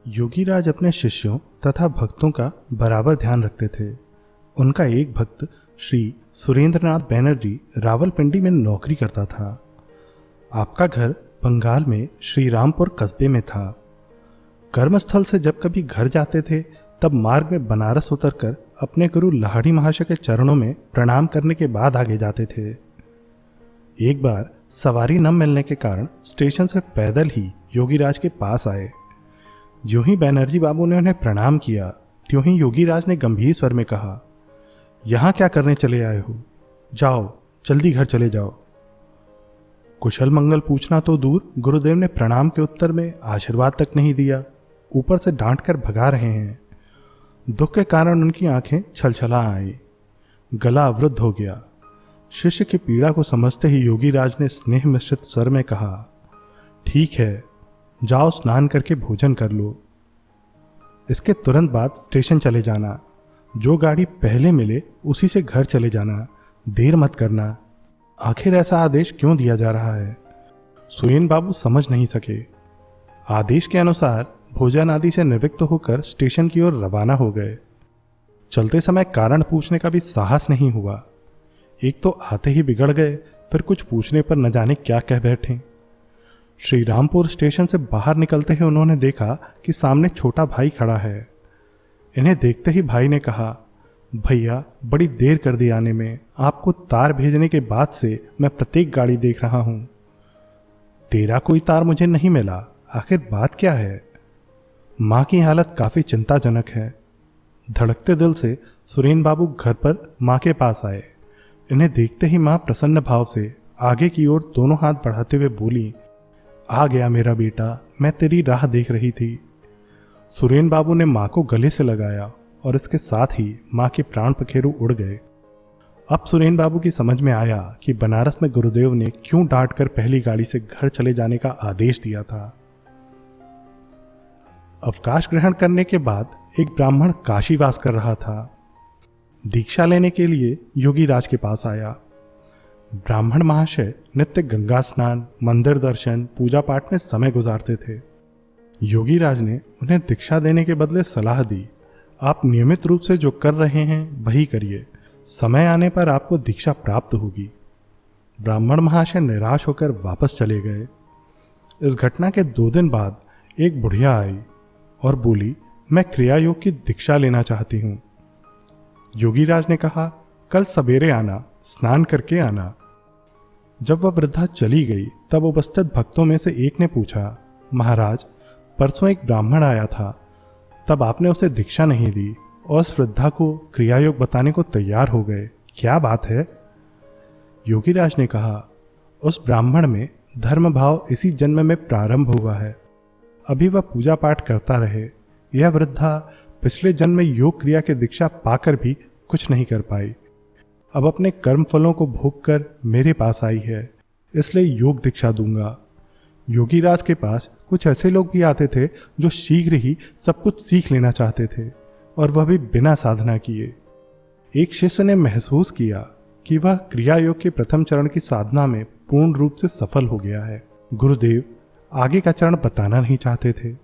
योगीराज अपने शिष्यों तथा भक्तों का बराबर ध्यान रखते थे। उनका एक भक्त श्री सुरेंद्रनाथ बैनर्जी रावलपिंडी में नौकरी करता था। आपका घर बंगाल में श्री रामपुर कस्बे में था। कर्मस्थल से जब कभी घर जाते थे तब मार्ग में बनारस उतरकर अपने गुरु लाहड़ी महाशय के चरणों में प्रणाम करने के बाद आगे जाते थे। एक बार सवारी न मिलने के कारण स्टेशन से पैदल ही योगीराज के पास आए। ज्यों ही बैनर्जी बाबू ने उन्हें प्रणाम किया त्यों ही योगीराज ने गंभीर स्वर में कहा, यहां क्या करने चले आए हो? जाओ, जल्दी घर चले जाओ। कुशल मंगल पूछना तो दूर, गुरुदेव ने प्रणाम के उत्तर में आशीर्वाद तक नहीं दिया, ऊपर से डांट कर भगा रहे हैं। दुख के कारण उनकी आंखें छलछला आई, गला अवरुद्ध हो गया। शिष्य की पीड़ा को समझते ही योगीराज ने स्नेह मिश्रित स्वर में कहा, ठीक है, जाओ स्नान करके भोजन कर लो। इसके तुरंत बाद स्टेशन चले जाना। जो गाड़ी पहले मिले उसी से घर चले जाना, देर मत करना। आखिर ऐसा आदेश क्यों दिया जा रहा है? सुरेन बाबू समझ नहीं सके। आदेश के अनुसार भोजन आदि से निवृत्त होकर स्टेशन की ओर रवाना हो गए। चलते समय कारण पूछने का भी साहस नहीं हुआ। एक तो आते ही बिगड़ गए, फिर कुछ पूछने पर न जाने क्या कह बैठे। श्री रामपुर स्टेशन से बाहर निकलते ही उन्होंने देखा कि सामने छोटा भाई खड़ा है। इन्हें देखते ही भाई ने कहा, भैया बड़ी देर कर दी आने में, आपको तार भेजने के बाद से मैं प्रत्येक गाड़ी देख रहा हूं। तेरा कोई तार मुझे नहीं मिला, आखिर बात क्या है? मां की हालत काफी चिंताजनक है। धड़कते दिल से सुरेन बाबू घर पर मां के पास आए। इन्हें देखते ही मां प्रसन्न भाव से आगे की ओर दोनों हाथ बढ़ाते हुए बोली, आ गया मेरा बेटा, मैं तेरी राह देख रही थी। सुरेन बाबू ने मां को गले से लगाया और इसके साथ ही मां के प्राण पखेरु उड़ गए। अब सुरेन बाबू की समझ में आया कि बनारस में गुरुदेव ने क्यों डांट कर पहली गाड़ी से घर चले जाने का आदेश दिया था। अवकाश ग्रहण करने के बाद एक ब्राह्मण काशीवास कर रहा था। दीक्षा लेने के लिए योगीराज के पास आया। ब्राह्मण महाशय नित्य गंगा स्नान, मंदिर दर्शन, पूजा पाठ में समय गुजारते थे। योगीराज ने उन्हें दीक्षा देने के बदले सलाह दी, आप नियमित रूप से जो कर रहे हैं वही करिए, समय आने पर आपको दीक्षा प्राप्त होगी। ब्राह्मण महाशय निराश होकर वापस चले गए। इस घटना के 2 दिन बाद एक बुढ़िया आई और बोली, मैं क्रिया योग की दीक्षा लेना चाहती हूँ। योगीराज ने कहा, कल सवेरे आना, स्नान करके आना। जब वह वृद्धा चली गई तब उपस्थित भक्तों में से एक ने पूछा, महाराज परसों एक ब्राह्मण आया था, तब आपने उसे दीक्षा नहीं दी और उस वृद्धा को क्रियायोग बताने को तैयार हो गए, क्या बात है? योगीराज ने कहा, उस ब्राह्मण में धर्म भाव इसी जन्म में प्रारंभ हुआ है, अभी वह पूजा पाठ करता रहे। यह वृद्धा पिछले जन्म में योग क्रिया की दीक्षा पाकर भी कुछ नहीं कर पाई, अब अपने कर्म फलों को भोग कर मेरे पास आई है, इसलिए योग दीक्षा दूंगा। योगीराज के पास कुछ ऐसे लोग भी आते थे जो शीघ्र ही सब कुछ सीख लेना चाहते थे, और वह भी बिना साधना किए। एक शिष्य ने महसूस किया कि वह क्रिया योग के प्रथम चरण की साधना में पूर्ण रूप से सफल हो गया है। गुरुदेव आगे का चरण बताना नहीं चाहते थे।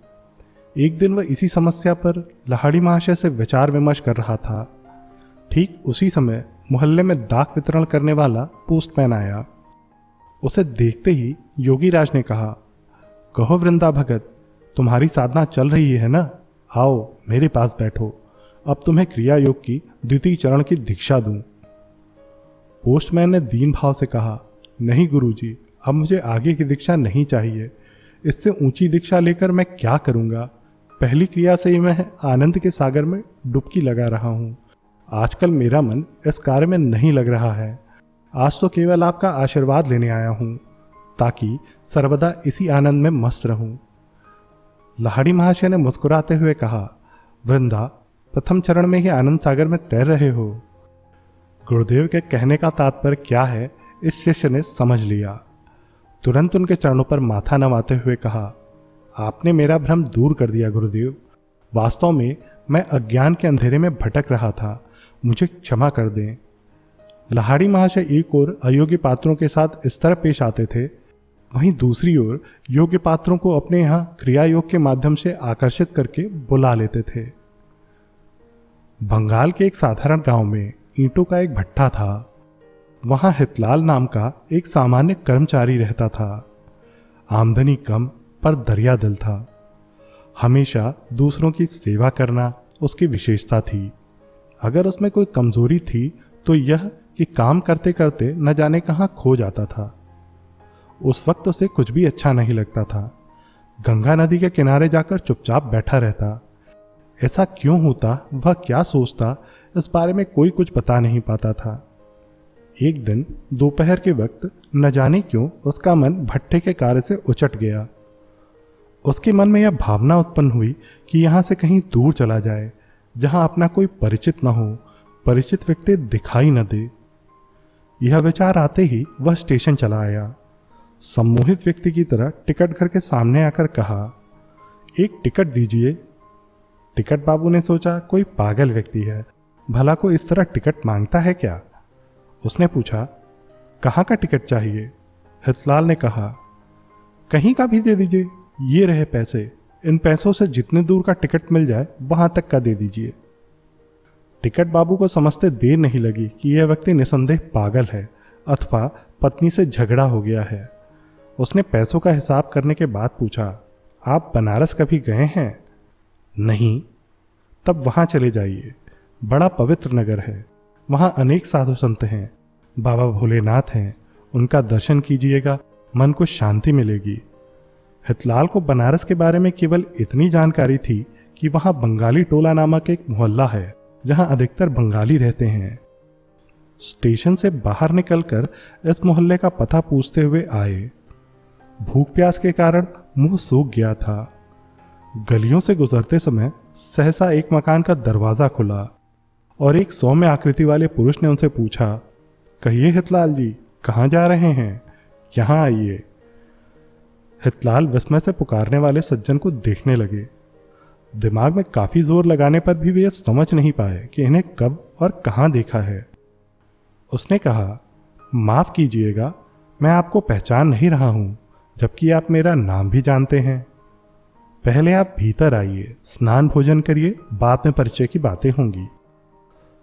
एक दिन वह इसी समस्या पर लाहड़ी महाशय से विचार विमर्श कर रहा था। ठीक उसी समय मोहल्ले में डाक वितरण करने वाला पोस्टमैन आया। उसे देखते ही योगीराज ने कहा, कहो वृंदा भगत, तुम्हारी साधना चल रही है ना, आओ मेरे पास बैठो, अब तुम्हें क्रिया योग की द्वितीय चरण की दीक्षा दूं। पोस्टमैन ने दीन भाव से कहा, नहीं गुरुजी, अब मुझे आगे की दीक्षा नहीं चाहिए, इससे ऊंची दीक्षा लेकर मैं क्या करूंगा? पहली क्रिया से ही मैं आनंद के सागर में डुबकी लगा रहा हूं। आजकल मेरा मन इस कार्य में नहीं लग रहा है। आज तो केवल आपका आशीर्वाद लेने आया हूं, ताकि सर्वदा इसी आनंद में मस्त रहूं। लाहड़ी महाशय ने मुस्कुराते हुए कहा, वृंदा, प्रथम चरण में ही आनंद सागर में तैर रहे हो। गुरुदेव के कहने का तात्पर्य क्या है इस शिष्य ने समझ लिया। तुरंत उनके चरणों पर माथा नवाते हुए कहा, आपने मेरा भ्रम दूर कर दिया गुरुदेव। वास्तव में मैं अज्ञान के अंधेरे में भटक रहा था, मुझे क्षमा कर दें। लाहड़ी महाशय एक और अयोग्य पात्रों के साथ इस तरह पेश आते थे वहीं दूसरी ओर योग्य पात्रों को अपने यहां क्रिया योग के माध्यम से आकर्षित करके बुला लेते थे। बंगाल के एक साधारण गांव में ईंटों का एक भट्ठा था। वहां हितलाल नाम का एक सामान्य कर्मचारी रहता था। आमदनी कम पर दरिया दिल था। हमेशा दूसरों की सेवा करना उसकी विशेषता थी। अगर उसमें कोई कमजोरी थी तो यह कि काम करते करते न जाने कहां खो जाता था। उस वक्त उसे कुछ भी अच्छा नहीं लगता था। गंगा नदी के किनारे जाकर चुपचाप बैठा रहता। ऐसा क्यों होता, वह क्या सोचता, इस बारे में कोई कुछ बता नहीं पाता था। एक दिन दोपहर के वक्त न जाने क्यों उसका मन भट्ठे के कार्य से उचट गया। उसके मन में यह भावना उत्पन्न हुई कि यहां से कहीं दूर चला जाए, जहां अपना कोई परिचित न हो, परिचित व्यक्ति दिखाई न दे। यह विचार आते ही वह स्टेशन चला आया। सम्मोहित व्यक्ति की तरह टिकट घर के सामने आकर कहा, एक टिकट दीजिए। टिकट बाबू ने सोचा कोई पागल व्यक्ति है, भला को इस तरह टिकट मांगता है क्या। उसने पूछा, कहाँ का टिकट चाहिए। हितलाल ने कहा, कहीं का भी दे दीजिए, ये रहे पैसे, इन पैसों से जितने दूर का टिकट मिल जाए वहां तक का दे दीजिए। टिकट बाबू को समझते देर नहीं लगी कि यह व्यक्ति निसंदेह पागल है अथवा पत्नी से झगड़ा हो गया है। उसने पैसों का हिसाब करने के बाद पूछा, आप बनारस कभी गए हैं? नहीं। तब वहां चले जाइए, बड़ा पवित्र नगर है। वहां अनेक साधु संत हैं, बाबा भोलेनाथ हैं, उनका दर्शन कीजिएगा, मन को शांति मिलेगी। हितलाल को बनारस के बारे में केवल इतनी जानकारी थी कि वहां बंगाली टोला नामक एक मोहल्ला है जहां अधिकतर बंगाली रहते हैं। स्टेशन से बाहर निकलकर इस मोहल्ले का पता पूछते हुए आए। भूख प्यास के कारण मुंह सूख गया था। गलियों से गुजरते समय सहसा एक मकान का दरवाजा खुला और एक सौम्य आकृति वाले पुरुष ने उनसे पूछा, कहिए हितलाल जी, कहाँ जा रहे हैं? यहां आइए। हितलाल विस्मय से पुकारने वाले सज्जन को देखने लगे। दिमाग में काफी जोर लगाने पर भी वे यह समझ नहीं पाए कि इन्हें कब और कहां देखा है। उसने कहा, माफ कीजिएगा, मैं आपको पहचान नहीं रहा हूं, जबकि आप मेरा नाम भी जानते हैं। पहले आप भीतर आइए, स्नान भोजन करिए, बाद में परिचय की बातें होंगी।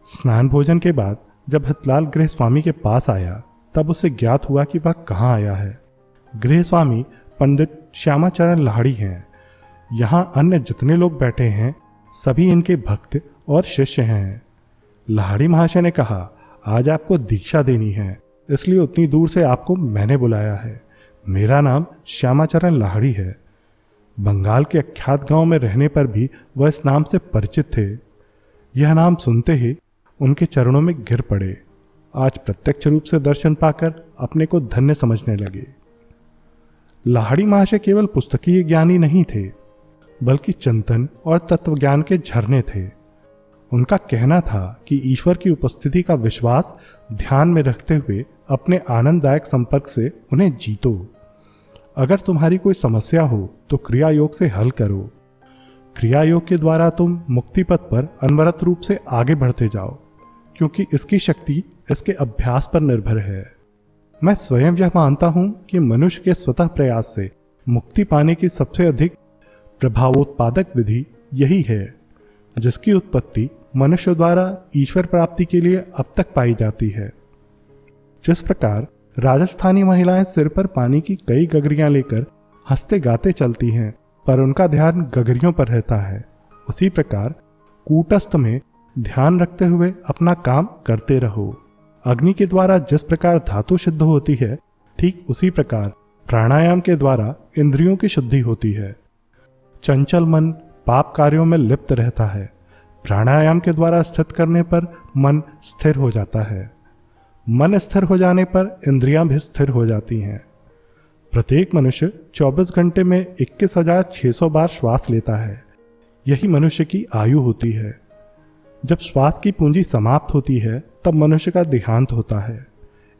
स्नान भोजन के बाद जब हितलाल गृह स्वामी के पास आया तब उसे ज्ञात हुआ कि वह कहाँ आया है। गृह स्वामी पंडित श्यामाचरण लाहिड़ी हैं। यहाँ अन्य जितने लोग बैठे हैं सभी इनके भक्त और शिष्य हैं। लाहिड़ी महाशय ने कहा, आज आपको दीक्षा देनी है, इसलिए उतनी दूर से आपको मैंने बुलाया है। मेरा नाम श्यामाचरण लाहिड़ी है। बंगाल के अख्यात गांव में रहने पर भी वह इस नाम से परिचित थे। यह नाम सुनते ही उनके चरणों में गिर पड़े। आज प्रत्यक्ष रूप से दर्शन पाकर अपने को धन्य समझने लगे। लाहिड़ी महाशय केवल पुस्तकीय ज्ञानी नहीं थे, बल्कि चिंतन और तत्वज्ञान के झरने थे। उनका कहना था कि ईश्वर की उपस्थिति का विश्वास ध्यान में रखते हुए अपने आनंददायक संपर्क से उन्हें जीतो। अगर तुम्हारी कोई समस्या हो तो क्रिया योग से हल करो। क्रिया योग के द्वारा तुम मुक्ति पथ पर अनवरत रूप से आगे बढ़ते जाओ, क्योंकि इसकी शक्ति इसके अभ्यास पर निर्भर है। मैं स्वयं यह मानता हूं कि मनुष्य के स्वतः प्रयास से मुक्ति पाने की सबसे अधिक प्रभावोत्पादक विधि यही है, जिसकी उत्पत्ति मनुष्य द्वारा ईश्वर प्राप्ति के लिए अब तक पाई जाती है। जिस प्रकार राजस्थानी महिलाएं सिर पर पानी की कई गगरियां लेकर हंसते गाते चलती हैं, पर उनका ध्यान गगरियों पर रहता है, उसी प्रकार कूटस्थ में ध्यान रखते हुए अपना काम करते रहो। अग्नि के द्वारा जिस प्रकार धातु शुद्ध होती है, ठीक उसी प्रकार प्राणायाम के द्वारा इंद्रियों की शुद्धि होती है। चंचल मन पाप कार्यों में लिप्त रहता है, प्राणायाम के द्वारा स्थित करने पर मन स्थिर हो जाता है। मन स्थिर हो जाने पर इंद्रियां भी स्थिर हो जाती हैं। प्रत्येक मनुष्य 24 घंटे में 21,600 बार श्वास लेता है। यही मनुष्य की आयु होती है। जब श्वास की पूंजी समाप्त होती है तब मनुष्य का देहांत होता है।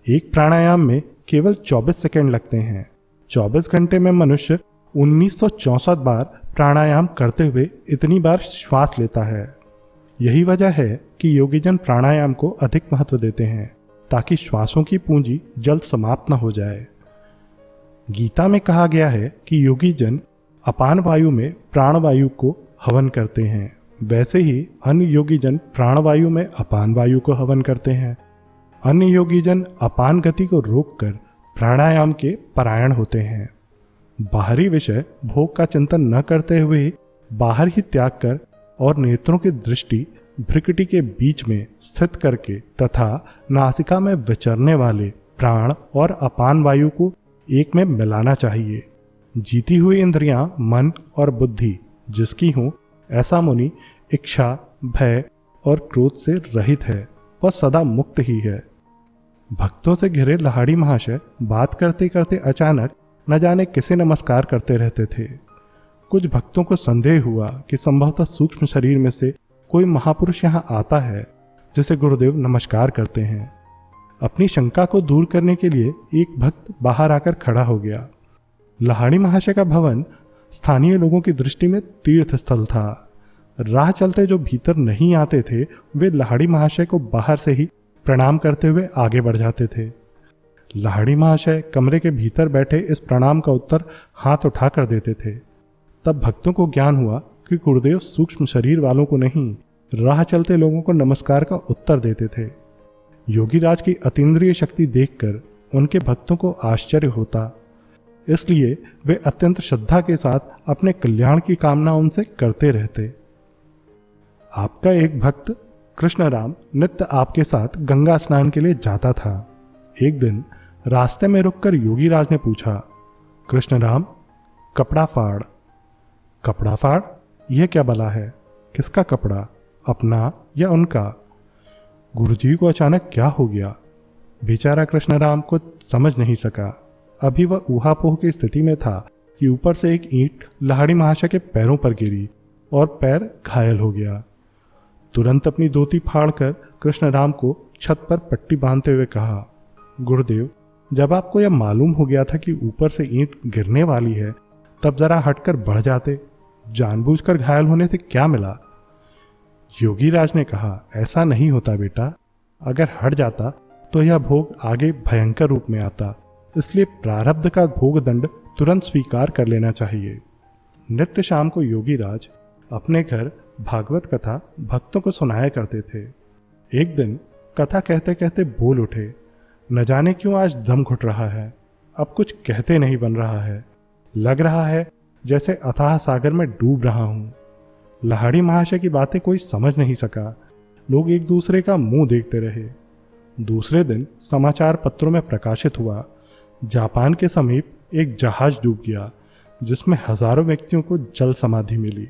एक प्राणायाम में केवल 24 सेकंड लगते हैं। 24 घंटे में मनुष्य 1964 बार प्राणायाम करते हुए इतनी बार श्वास लेता है। यही वजह है कि योगीजन प्राणायाम को अधिक महत्व देते हैं, ताकि श्वासों की पूंजी जल्द समाप्त न हो जाए। गीता में कहा गया है कि योगी जन अपान वायु में प्राणवायु को हवन करते हैं, वैसे ही अन्य योगी जन प्राणवायु में अपान वायु को हवन करते हैं। अन्य योगी जन अपान गति को रोककर प्राणायाम के परायण होते हैं। बाहरी विषय भोग का चिंतन न करते हुए बाहर ही त्याग कर और नेत्रों की दृष्टि भ्रिकुटी के बीच में स्थित करके तथा नासिका में विचरने वाले प्राण और अपान वायु को एक में मिलाना चाहिए। जीती हुई इंद्रियां, मन और बुद्धि जिसकी हो, ऐसा मुनि इच्छा, भय और क्रोध से रहित है, वह सदा मुक्त ही है। भक्तों से घिरे लहाड़ी महाशय बात करते करते अचानक न जाने किसे नमस्कार करते रहते थे। कुछ भक्तों को संदेह हुआ कि संभवतः सूक्ष्म शरीर में से कोई महापुरुष यहाँ आता है जिसे गुरुदेव नमस्कार करते हैं। अपनी शंका को दूर करने के लिए एक भक्त बाहर आकर खड़ा हो गया। लहाड़ी महाशय का भवन स्थानीय लोगों की दृष्टि में तीर्थ स्थल था। राह चलते जो भीतर नहीं आते थे वे लहाड़ी महाशय को बाहर से ही प्रणाम करते हुए आगे बढ़ जाते थे। लहाड़ी महाशय कमरे के भीतर बैठे इस प्रणाम का उत्तर हाथ उठाकर देते थे। तब भक्तों को ज्ञान हुआ कि गुरुदेव सूक्ष्म शरीर वालों को नहीं, राह चलते लोगों को नमस्कार का उत्तर देते थे। योगीराज की अतीन्द्रिय शक्ति देखकर उनके भक्तों को आश्चर्य होता, इसलिए वे अत्यंत श्रद्धा के साथ अपने कल्याण की कामना उनसे करते रहते। आपका एक भक्त कृष्णराम नित्य आपके साथ गंगा स्नान के लिए जाता था। एक दिन रास्ते में रुककर योगीराज ने पूछा, कृष्णराम, कपड़ा फाड़। कपड़ा फाड़? यह क्या भला है? किसका कपड़ा, अपना या उनका? गुरुजी को अचानक क्या हो गया? बेचारा कृष्णराम को समझ नहीं सका। अभी वह ऊहापोह की स्थिति में था कि ऊपर से एक ईंट लहाड़ी महाशय के पैरों पर गिरी और पैर घायल हो गया। तुरंत अपनी धोती फाड़कर कृष्णराम को छत पर पट्टी बांधते हुए कहा, गुरुदेव, जब आपको यह मालूम हो गया था कि ऊपर से ईंट गिरने वाली है तब जरा हटकर बढ़ जाते, जानबूझकर घायल होने से क्या मिला? योगीराज ने कहा, ऐसा नहीं होता बेटा, अगर हट जाता तो यह भोग आगे भयंकर रूप में आता, इसलिए प्रारब्ध का भोग दंड तुरंत स्वीकार कर लेना चाहिए। नित्य शाम को योगीराज अपने घर भागवत कथा भक्तों को सुनाया करते थे। एक दिन कथा कहते कहते बोल उठे, न जाने क्यों आज दम घुट रहा है, अब कुछ कहते नहीं बन रहा है, लग रहा है जैसे अथाह सागर में डूब रहा हूं। लहाड़ी महाशय की बातें कोई समझ नहीं सका। लोग एक दूसरे का मुंह देखते रहे। दूसरे दिन समाचार पत्रों में प्रकाशित हुआ, जापान के समीप एक जहाज डूब गया जिसमें हजारों व्यक्तियों को जल समाधि मिली।